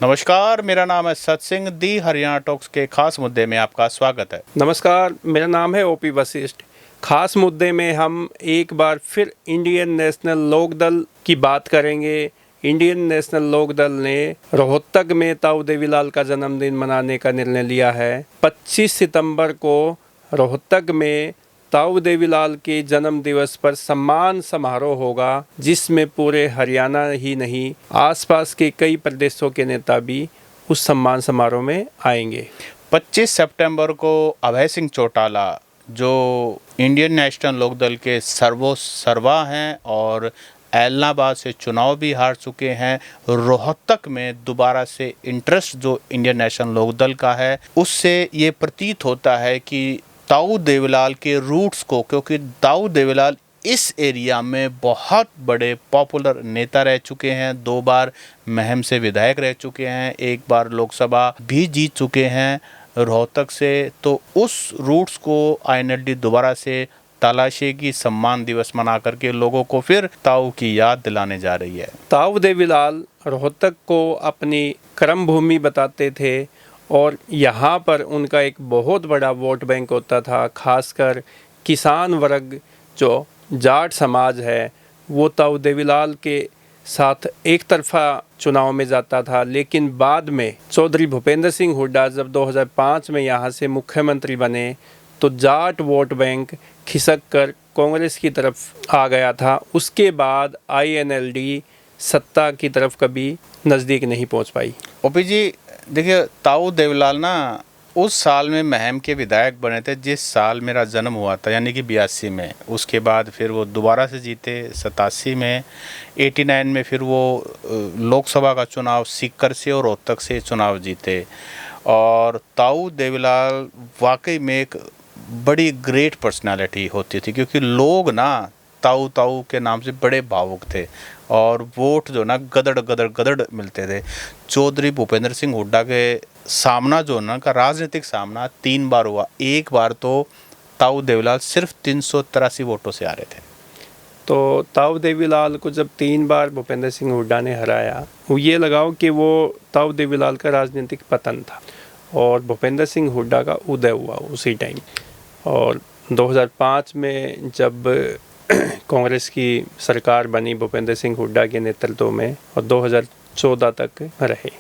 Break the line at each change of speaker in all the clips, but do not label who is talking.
नमस्कार, मेरा नाम है सत्सिंह दी हरियाणा टॉक्स के खास मुद्दे में आपका स्वागत है।
नमस्कार, मेरा नाम है ओपी वशिष्ठ। खास मुद्दे में हम एक बार फिर इंडियन नेशनल लोकदल की बात करेंगे। इंडियन नेशनल लोकदल ने रोहतक में ताऊ देवीलाल का जन्मदिन मनाने का निर्णय लिया है। 25 सितंबर को रोहतक में ताऊ देवीलाल के जन्म दिवस पर सम्मान समारोह होगा, जिसमें पूरे हरियाणा ही नहीं आसपास के कई प्रदेशों के नेता भी उस सम्मान समारोह में आएंगे।
25 सितंबर को अभय सिंह चौटाला, जो इंडियन नेशनल लोकदल के सर्वा हैं और एलनाबाद से चुनाव भी हार चुके हैं, रोहतक में दोबारा से इंटरेस्ट जो इंडियन नेशनल लोकदल का है, उससे ये प्रतीत होता है कि ताऊ देवीलाल के रूट्स को, क्योंकि ताऊ देवीलाल इस एरिया में बहुत बड़े पॉपुलर नेता रह चुके हैं, 2 बार महम से विधायक रह चुके हैं, 1 बार लोकसभा भी जीत चुके हैं रोहतक से, तो उस रूट्स को आईएनएलडी दोबारा से तलाशेगी, सम्मान दिवस मना करके लोगों को फिर ताऊ की याद दिलाने जा रही है।
ताऊ देवीलाल रोहतक को अपनी कर्म भूमि बताते थे और यहाँ पर उनका एक बहुत बड़ा वोट बैंक होता था। खासकर किसान वर्ग जो जाट समाज है वो ताऊ देवीलाल के साथ एक तरफा चुनाव में जाता था, लेकिन बाद में चौधरी भूपेंद्र सिंह हुड्डा जब 2005 में यहाँ से मुख्यमंत्री बने तो जाट वोट बैंक खिसक कर कांग्रेस की तरफ आ गया था। उसके बाद आईएनएलडी सत्ता की तरफ कभी नज़दीक नहीं पहुँच पाई।
ओपी जी, देखिए, ताऊ देवीलाल ना उस साल में महम के विधायक बने थे जिस साल मेरा जन्म हुआ था, यानी कि 82 में। उसके बाद फिर वो दोबारा से जीते 87 में, 89 में फिर वो लोकसभा का चुनाव सीकर से और रोहतक से चुनाव जीते। और ताऊ देवीलाल वाकई में एक बड़ी ग्रेट पर्सनालिटी होती थी, क्योंकि लोग ना ताऊ ताऊ के नाम से बड़े भावुक थे और वोट जो ना गदड़ गदड़ गदड़ मिलते थे। चौधरी भूपेंद्र सिंह हुड्डा के सामना जो ना का राजनीतिक सामना 3 बार हुआ। एक बार तो ताऊ देवीलाल सिर्फ 383 वोटों से आ रहे थे।
तो ताऊ देवीलाल को जब 3 बार भूपेंद्र सिंह हुड्डा ने हराया, वो ये लगाओ कि वो ताऊ देवीलाल का राजनीतिक पतन था और भूपेंद्र सिंह हुड्डा का उदय हुआ उसी टाइम। और 2005 में जब कांग्रेस की सरकार बनी भूपेंद्र सिंह हुड्डा के नेतृत्व में, और 2014 तक रहे।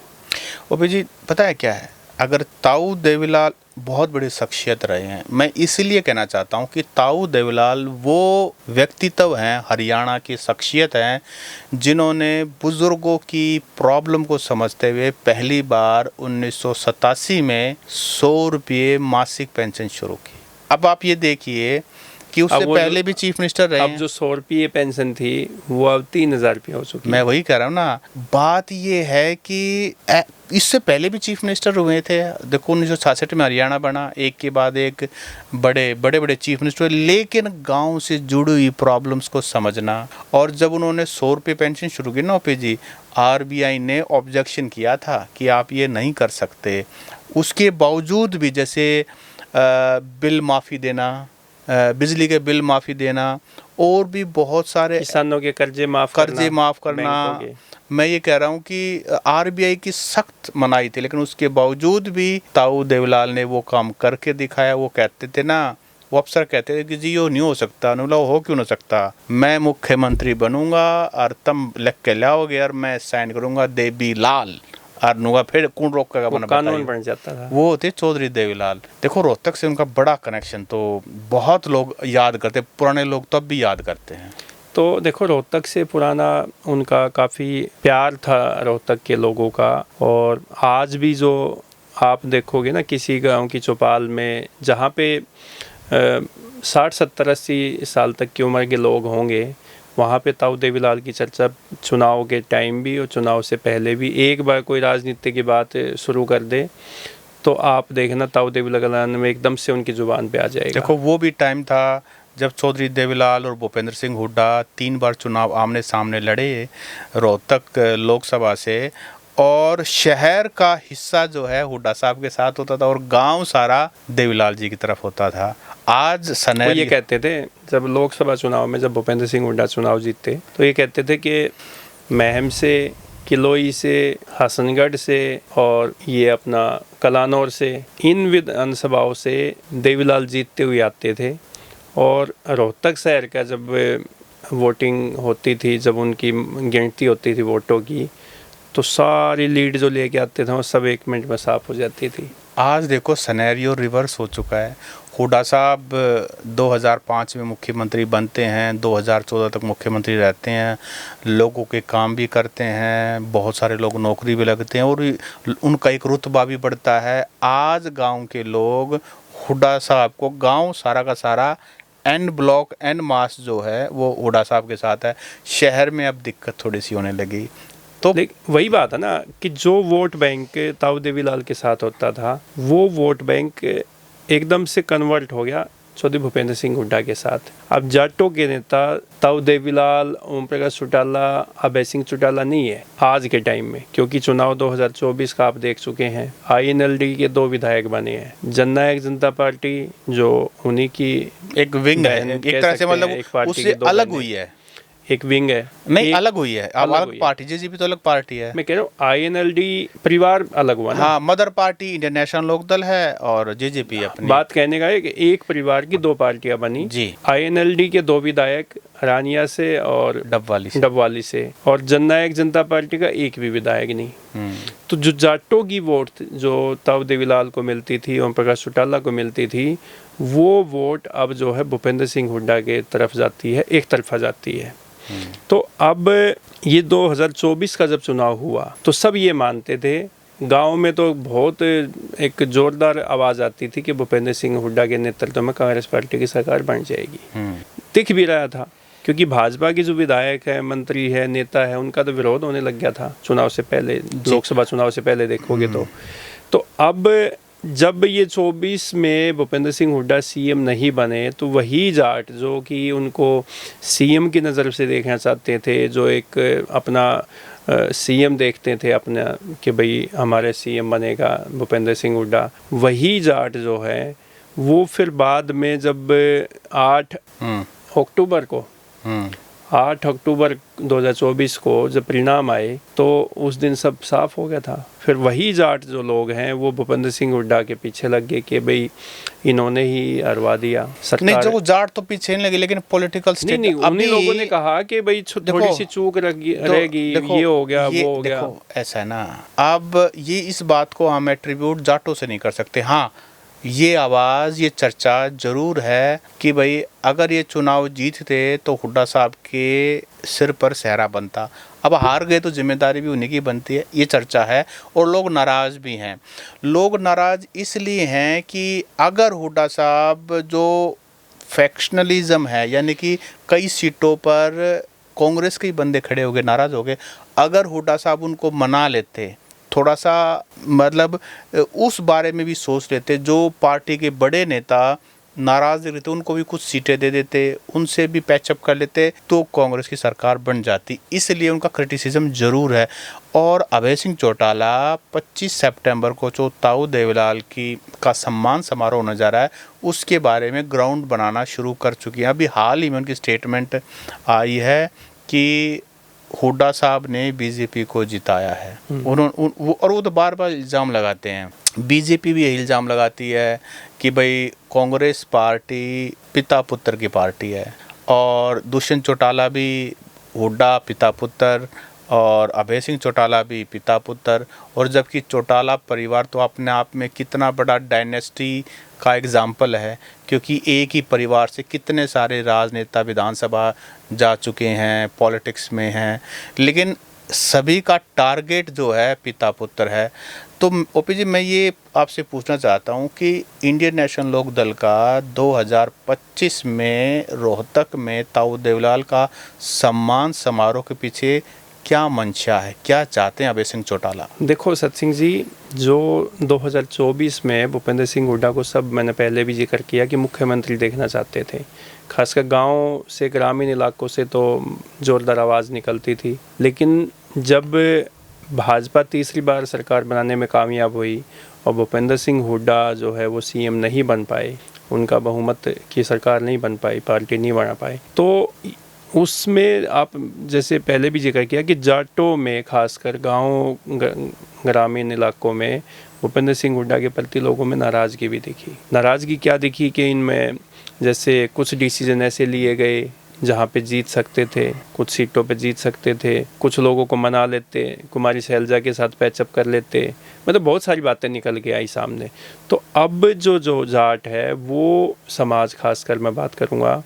ओपी जी, पता है क्या है, अगर ताऊ देवीलाल बहुत बड़ी शख्सियत रहे हैं, मैं इसीलिए कहना चाहता हूं कि ताऊ देवीलाल वो व्यक्तित्व हैं, हरियाणा की शख्सियत हैं, जिन्होंने बुज़ुर्गों की प्रॉब्लम को समझते हुए पहली बार 1987 में 100 रुपये मासिक पेंशन शुरू की। अब आप ये देखिए कि उससे पहले भी चीफ मिनिस्टर रहे।
अब जो 100 रुपये पेंशन थी वो अब 3000 रुपये हो चुकी है।
मैं वही कह रहा हूँ ना, बात ये है कि इससे पहले भी चीफ मिनिस्टर हुए थे। देखो 1966 में हरियाणा बना, एक के बाद एक बड़े चीफ मिनिस्टर हुए, लेकिन गांव से जुड़ी हुई प्रॉब्लम्स को समझना। और जब उन्होंने 100 रुपये पेंशन शुरू की ना ओपी जी, आरबीआई ने ऑब्जेक्शन किया था कि आप ये नहीं कर सकते। उसके बावजूद भी जैसे बिल माफ़ी देना, बिजली के बिल माफ़ी देना, और भी बहुत सारे
किसानों के कर्जे माफ़
करना। मैं ये कह रहा हूँ कि आरबीआई की सख्त मनाही थी, लेकिन उसके बावजूद भी ताऊ देवीलाल ने वो काम करके दिखाया। वो कहते थे ना, वो अफसर कहते थे कि जी ये नहीं हो सकता। बोला हो क्यों नहीं सकता, मैं मुख्यमंत्री बनूंगा और तुम लिख के लाओगे और मैं साइन करूंगा देवीलाल और फिर कौन रोकेगा,
वो कानून बन जाता था।
वो थे चौधरी देवीलाल। देखो रोहतक से उनका बड़ा कनेक्शन तो बहुत लोग याद करते, पुराने लोग तब भी याद करते हैं।
तो देखो रोहतक से पुराना उनका काफ़ी प्यार था रोहतक के लोगों का। और आज भी जो आप देखोगे ना किसी गांव की चौपाल में, जहाँ पे 60, 70, 80 साल तक की उम्र के लोग होंगे, वहाँ पे ताऊ देवीलाल की चर्चा चुनाव के टाइम भी और चुनाव से पहले भी। एक बार कोई राजनीति की बात शुरू कर दे तो आप देखना ताऊ देवीलाल में एकदम से उनकी जुबान पे आ जाएगा।
देखो वो भी टाइम था जब चौधरी देवीलाल और भूपेंद्र सिंह हुड्डा 3 बार चुनाव आमने सामने लड़े रोहतक लोकसभा से, और शहर का हिस्सा जो है हुड्डा साहब के साथ होता था और गांव सारा देवीलाल जी की तरफ होता था। आज
वो ये कहते थे जब लोकसभा चुनाव में, जब भूपेंद्र सिंह हुड्डा चुनाव जीतते, तो ये कहते थे कि महम से किलोई से, हसनगढ़ से और ये अपना कलानौर से, इन विधानसभाओं से देवीलाल जीतते हुए आते थे। और रोहतक शहर का जब वोटिंग होती थी, जब उनकी गिनती होती थी वोटों की, तो सारी लीड जो लेके आते थे वो सब 1 मिनट में साफ हो जाती थी।
आज देखो सिनेरियो रिवर्स हो चुका है। हुड्डा साहब 2005 में मुख्यमंत्री बनते हैं, 2014 तक मुख्यमंत्री रहते हैं, लोगों के काम भी करते हैं, बहुत सारे लोग नौकरी भी लगते हैं और उनका एक रुतबा भी बढ़ता है। आज गांव के लोग हुड्डा साहब को, गांव सारा का सारा एन ब्लॉक एन मास जो है वो हुड्डा साहब के साथ है। शहर में अब दिक्कत थोड़ी सी होने लगी। तो
वही बात है ना कि जो वोट बैंक ताऊ देवीलाल के साथ होता था, वो वोट बैंक एकदम से कन्वर्ट हो गया चौधरी भूपेंद्र सिंह हुड्डा के साथ। अब जाटों के नेता ताऊ देवीलाल, ओम प्रकाश चौटाला, अभय सिंह चौटाला नहीं है आज के टाइम में, क्योंकि चुनाव 2024 का आप देख चुके हैं। INLD के 2 विधायक बने हैं। जननायक जनता पार्टी जो उन्हीं की
एक विंग है, एक तरह से मतलब उससे अलग हुई है,
एक विंग है,
नहीं अलग हुई है। अब अलग पार्टी, JJP तो अलग पार्टी है।
मैं कह रहा हूँ INLD परिवार अलग हुआ ना।
हाँ, mother party Indian National Lokdal है और JJP अपनी।
बात कहने का है कि एक परिवार की 2 पार्टियां बनी
जी।
INLD के 2 विधायक रानिया से और डबवाली से और जननायक जनता पार्टी का एक भी विधायक नहीं। तो जो जाटों की वोट जो ताऊ देवीलाल को मिलती थी, ओम प्रकाश चौटाला को मिलती थी, वो वोट अब जो है भूपेंद्र सिंह हुड्डा के तरफ जाती है, एक तरफा जाती है। तो अब ये 2024 का जब चुनाव हुआ तो सब ये मानते थे, गांव में तो बहुत एक जोरदार आवाज़ आती थी कि भूपेंद्र सिंह हुड्डा के नेतृत्व में कांग्रेस पार्टी की सरकार बन जाएगी। दिख भी रहा था, क्योंकि भाजपा की जो विधायक है, मंत्री है, नेता है, उनका तो विरोध होने लग गया था चुनाव से पहले, लोकसभा चुनाव से पहले देखोगे तो अब जब ये 24 में भूपेंद्र सिंह हुड्डा CM नहीं बने, तो वही जाट जो कि उनको CM की नज़र से देखना चाहते थे, जो एक अपना CM देखते थे अपना कि भाई हमारे CM बनेगा भूपेंद्र सिंह हुड्डा, वही जाट जो है वो फिर बाद में जब 8 अक्टूबर को 8 अक्टूबर 2024 को जब परिणाम आए तो उस दिन सब साफ हो गया था। फिर वही जाट जो लोग हैं वो भूपेंद्र सिंह हुड्डा के पीछे लग गए कि भाई इन्होंने ही हरवा दिया सरकार।
नहीं, जो जाट तो पीछे नहीं लगे, लेकिन पॉलिटिकल स्टेट
नहीं, उन्हीं लोगों ने कहा कि भाई थोड़ी सी चूक रहेगी, ये हो गया वो हो गया।
ऐसा है ना, अब ये इस बात को हम एट्रीब्यूट जाटों से नहीं कर सकते। हाँ, ये आवाज़, ये चर्चा जरूर है कि भाई अगर ये चुनाव जीतते तो हुड्डा साहब के सिर पर सहरा बनता। अब हार गए तो जिम्मेदारी भी उन्हीं की बनती है, ये चर्चा है और लोग नाराज़ भी हैं। लोग नाराज़ इसलिए हैं कि अगर हुड्डा साहब जो फैक्शनलिज्म है, यानी कि कई सीटों पर कांग्रेस के बंदे खड़े हो गए, नाराज़ हो गए, अगर हुड्डा साहब उनको मना लेते, थोड़ा सा मतलब उस बारे में भी सोच लेते, जो पार्टी के बड़े नेता नाराज रहते उनको भी कुछ सीटें दे देते, उनसे भी पैचअप कर लेते, तो कांग्रेस की सरकार बन जाती। इसलिए उनका क्रिटिसिज्म जरूर है। और अभय सिंह चौटाला 25 सितंबर को जो ताऊ देवीलाल की का सम्मान समारोह होने जा रहा है, उसके बारे में ग्राउंड बनाना शुरू कर चुकी हैं। अभी हाल ही में उनकी स्टेटमेंट आई है कि हुड्डा साहब ने बीजेपी को जिताया है। और वो तो बार बार इल्ज़ाम लगाते हैं, बीजेपी भी यही इल्ज़ाम लगाती है कि भाई कांग्रेस पार्टी पिता पुत्र की पार्टी है, और दुष्यंत चौटाला भी हुड्डा पिता पुत्र और अभय सिंह चौटाला भी पिता पुत्र। और जबकि चौटाला परिवार तो अपने आप में कितना बड़ा डायनेस्टी का एग्जाम्पल है, क्योंकि एक ही परिवार से कितने सारे राजनेता विधानसभा जा चुके हैं, पॉलिटिक्स में हैं, लेकिन सभी का टारगेट जो है पिता पुत्र है। तो ओपी जी, मैं ये आपसे पूछना चाहता हूँ कि इंडियन नेशनल लोक दल का 2025 में रोहतक में ताऊ देवीलाल का सम्मान समारोह के पीछे क्या मंशा है, क्या चाहते हैं अभय सिंह चौटाला?
देखो सत सिंह जी, जो 2024 में भूपेंद्र सिंह हुड्डा को सब मैंने पहले भी जिक्र किया कि मुख्यमंत्री देखना चाहते थे, खासकर गांव से, ग्रामीण इलाकों से तो जोरदार आवाज़ निकलती थी। लेकिन जब भाजपा तीसरी बार सरकार बनाने में कामयाब हुई और भूपेंद्र सिंह हुड्डा जो है वो CM नहीं बन पाए, उनका बहुमत की सरकार नहीं बन पाई, पार्टी नहीं बना पाई, तो उसमें आप जैसे पहले भी जिक्र किया कि जाटों में खासकर गांव ग्रामीण इलाकों में भूपेंद्र सिंह हुड्डा के प्रति लोगों में नाराज़गी भी दिखी। नाराज़गी क्या दिखी कि इनमें जैसे कुछ डिसीजन ऐसे लिए गए जहाँ पे जीत सकते थे, कुछ सीटों पे जीत सकते थे, कुछ लोगों को मना लेते, कुमारी शैलजा के साथ पैचअप कर लेते, मतलब बहुत सारी बातें निकल के आई सामने। तो अब जो जाट है वो समाज, खासकर मैं बात करूँगा,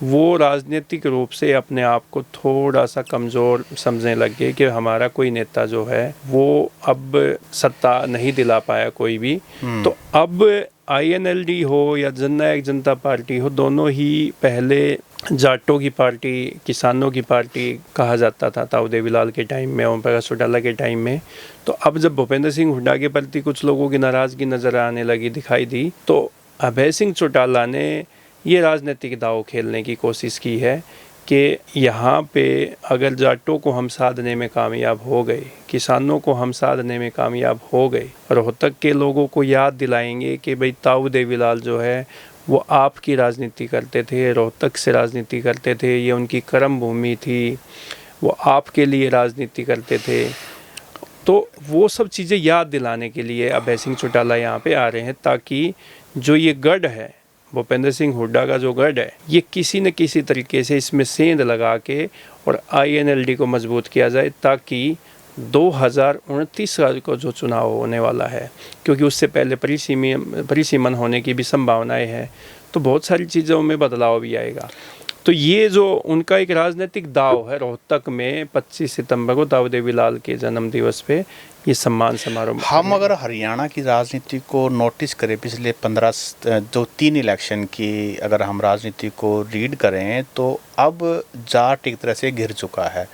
वो राजनीतिक रूप से अपने आप को थोड़ा सा कमज़ोर समझने लग गए कि हमारा कोई नेता जो है वो अब सत्ता नहीं दिला पाया कोई भी। तो अब INLD हो या जननायक जनता पार्टी हो, दोनों ही पहले जाटों की पार्टी, किसानों की पार्टी कहा जाता था ताऊ देवीलाल के टाइम में, ओम प्रकाश चौटाला के टाइम में। तो अब जब भूपेंद्र सिंह हुड्डा के प्रति कुछ लोगों की नाराज़गी नज़र आने लगी, दिखाई दी, तो अभय सिंह चौटाला ने ये राजनीतिक दांव खेलने की कोशिश की है कि यहाँ पे अगर जाटों को हम साधने में कामयाब हो गए, किसानों को हम साधने में कामयाब हो गए, रोहतक के लोगों को याद दिलाएंगे कि भाई ताऊ देवीलाल जो है वो आपकी राजनीति करते थे, रोहतक से राजनीति करते थे, ये उनकी कर्म भूमि थी, वो आपके लिए राजनीति करते थे। तो वो सब चीज़ें याद दिलाने के लिए अभय सिंह चौटाला यहाँ पे आ रहे हैं, ताकि जो ये गढ़ है भूपेंद्र सिंह हुड्डा का, जो गढ़ है, ये किसी न किसी तरीके से इसमें सेंध लगा के और INLD को मजबूत किया जाए, ताकि 2029 को जो चुनाव होने वाला है, क्योंकि उससे पहले परिसीमन होने की भी संभावनाएं हैं, तो बहुत सारी चीज़ों में बदलाव भी आएगा। तो ये जो उनका एक राजनीतिक दाव है, रोहतक में 25 सितंबर को ताऊ देवीलाल के जन्म दिवस पे ये सम्मान समारोह।
हम अगर हरियाणा की राजनीति को नोटिस करें, पिछले 3 इलेक्शन की अगर हम राजनीति को रीड करें, तो अब जाट एक तरह से घिर चुका है,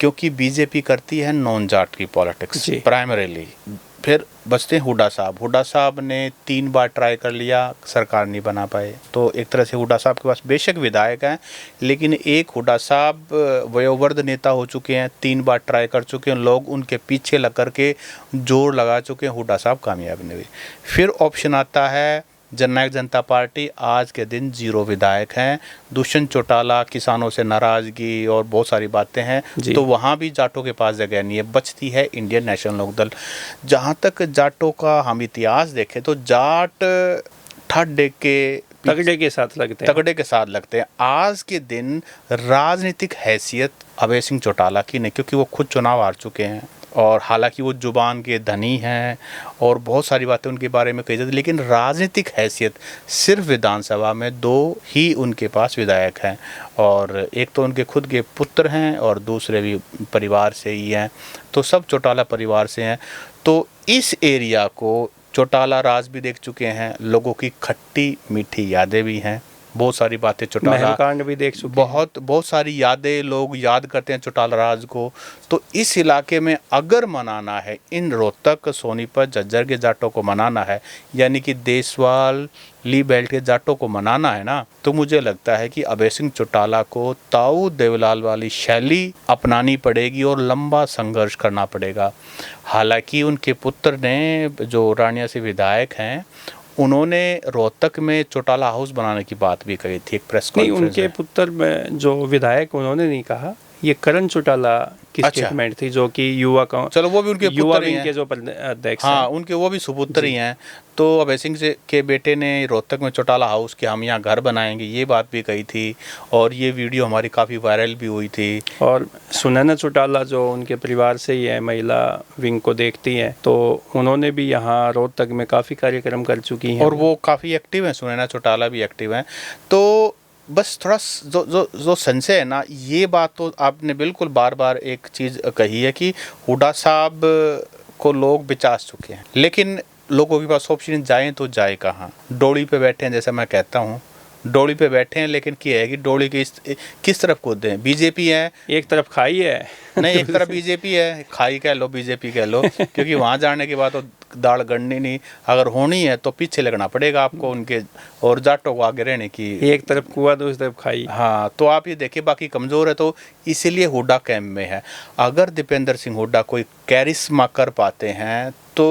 क्योंकि बीजेपी करती है नॉन जाट की पॉलिटिक्स प्राइमरीली। फिर बचते हैं हुड्डा साहब। हुड्डा साहब ने 3 बार ट्राई कर लिया, सरकार नहीं बना पाए। तो एक तरह से हुड्डा साहब के पास बेशक विधायक हैं, लेकिन एक हुड्डा साहब वयोवृद्ध नेता हो चुके हैं, 3 बार ट्राई कर चुके हैं, लोग उनके पीछे लग कर के जोर लगा चुके हैं, हुड्डा साहब कामयाब नहीं हुए। फिर ऑप्शन आता है जननायक जनता पार्टी, आज के दिन 0 विधायक हैं, दुष्यंत चौटाला, किसानों से नाराज़गी और बहुत सारी बातें हैं, तो वहाँ भी जाटों के पास जगह नहीं है। बचती है इंडियन नेशनल लोकदल। जहाँ तक जाटों का हम इतिहास देखें तो जाट तगड़े के साथ लगते हैं। आज के दिन राजनीतिक हैसियत अभय सिंह चौटाला की नहीं, क्योंकि वो खुद चुनाव हार चुके हैं, और हालांकि वो जुबान के धनी हैं और बहुत सारी बातें उनके बारे में कही जाती, लेकिन राजनीतिक हैसियत सिर्फ विधानसभा में 2 ही उनके पास विधायक हैं, और एक तो उनके खुद के पुत्र हैं और दूसरे भी परिवार से ही हैं, तो सब चौटाला परिवार से हैं। तो इस एरिया को चौटाला राज भी देख चुके हैं, लोगों की खट्टी मीठी यादें भी हैं, बहुत सारी बातें चौटाला
कांड भी देख चुके,
बहुत सारी यादें लोग याद करते हैं चौटाला राज को। तो इस इलाके में अगर मनाना है, इन रोहतक, सोनीपत, झज्जर के जाटों को मनाना है, यानी कि देसवाल, ली बेल्ट के जाटों को मनाना है ना, तो मुझे लगता है कि अभय सिंह चौटाला को ताऊ देवीलाल वाली शैली अपनानी पड़ेगी और लंबा संघर्ष करना पड़ेगा। हालांकि उनके पुत्र ने, जो रानिया से विधायक हैं, उन्होंने रोहतक में चौटाला हाउस बनाने की बात भी कही थी, एक प्रेस कॉन्फ्रेंस में।
उनके पुत्र में जो विधायक, उन्होंने नहीं कहा, ये करण चौटाला की स्टेटमेंट थी, जो कि युवा का,
चलो वो भी उनके
युवा
पुत्र ही हैं,
के जो अध्यक्ष,
हाँ, उनके वो भी सुपुत्र ही हैं। तो अभय सिंह के बेटे ने रोहतक में चौटाला हाउस कि हम यहाँ घर बनाएंगे, ये बात भी कही थी, और ये वीडियो हमारी काफ़ी वायरल भी हुई थी।
और सुनैना चौटाला जो उनके परिवार से ही है, महिला विंग को देखती हैं, तो उन्होंने भी यहाँ रोहतक में काफ़ी कार्यक्रम कर चुकी हैं,
और वो काफ़ी एक्टिव हैं, सुनैना चौटाला भी एक्टिव हैं। तो बस थोड़ा जो संशय है ना, ये बात तो आपने बिल्कुल बार बार एक चीज़ कही है कि हुड्डा साहब को लोग बिचास चुके हैं, लेकिन लोगों के पास ऑप्शन जाएं तो जाए कहाँ। डोली पे बैठे हैं, जैसे मैं कहता हूँ, डोली पे बैठे हैं, लेकिन क्या है कि डोली की किस तरफ कूदे हैं। बीजेपी है,
एक तरफ खाई है
नहीं, एक तरफ बीजेपी है, खाई कह लो, बीजेपी कह लो, क्योंकि वहाँ जाने के बाद तो दाढ़ गढ़नी नहीं, अगर होनी है तो पीछे लगना पड़ेगा आपको उनके, और जाटों को आगे रहने की।
एक तरफ कुआं दूसरी तरफ खाई।
हाँ, तो आप ये देखिए, बाकी कमज़ोर है तो इसीलिए हुड्डा कैंप में है। अगर दीपेंद्र सिंह हुड्डा कोई कैरिस्मा कर पाते हैं तो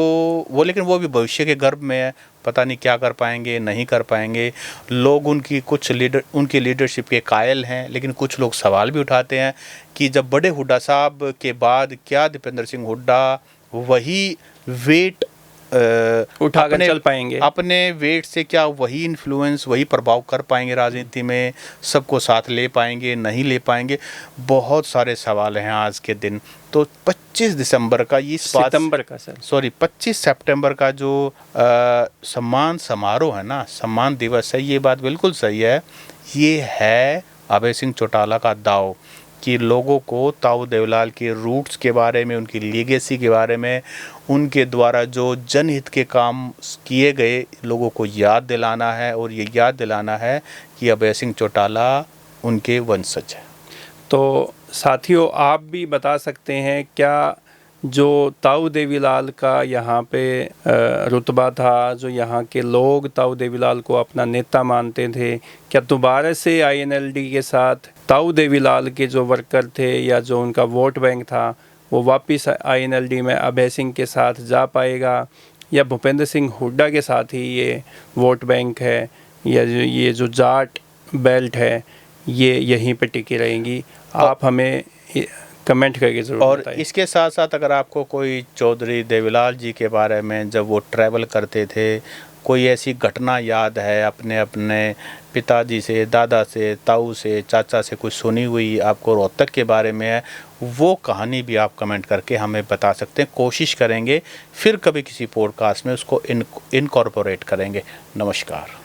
वो, लेकिन वो भी भविष्य के गर्भ में है, पता नहीं क्या कर पाएंगे नहीं कर पाएंगे। लोग उनकी लीडरशिप के कायल हैं, लेकिन कुछ लोग सवाल भी उठाते हैं कि जब बड़े हुड्डा साहब के बाद क्या दीपेंद्र सिंह हुड्डा वही वेट
उठाकर चल पाएंगे,
अपने वेट से क्या वही इन्फ्लुएंस, वही प्रभाव कर पाएंगे राजनीति में, सबको साथ ले पाएंगे नहीं ले पाएंगे। बहुत सारे सवाल हैं आज के दिन। तो 25 दिसंबर का
सितंबर का सर
25 सितंबर का जो सम्मान समारोह है ना, सम्मान दिवस है, ये बात बिल्कुल सही है। ये है अभय सिंह चौटाला का दाव कि लोगों को ताऊ देवीलाल के रूट्स के बारे में, उनकी लीगेसी के बारे में, उनके द्वारा जो जनहित के काम किए गए लोगों को याद दिलाना है, और ये याद दिलाना है कि अभय सिंह चौटाला उनके वंशज है।
तो साथियों, आप भी बता सकते हैं क्या जो ताऊ देवीलाल का यहाँ पे रुतबा था, जो यहाँ के लोग ताऊ देवीलाल को अपना नेता मानते थे, क्या दोबारा से INLD के साथ ताऊ देवीलाल के जो वर्कर थे या जो उनका वोट बैंक था वो वापस INLD में अभय सिंह के साथ जा पाएगा, या भूपेंद्र सिंह हुड्डा के साथ ही ये वोट बैंक है, या ये जो जाट बेल्ट है ये यहीं पे टिकी रहेंगी? आप हमें कमेंट करके ज़रूर
और
बताइए।
इसके साथ साथ अगर आपको कोई चौधरी देवीलाल जी के बारे में, जब वो ट्रैवल करते थे, कोई ऐसी घटना याद है अपने अपने पिताजी से, दादा से, ताऊ से, चाचा से कुछ सुनी हुई आपको रोहतक के बारे में है, वो कहानी भी आप कमेंट करके हमें बता सकते हैं। कोशिश करेंगे फिर कभी किसी पॉडकास्ट में उसको इनकॉर्पोरेट करेंगे। नमस्कार।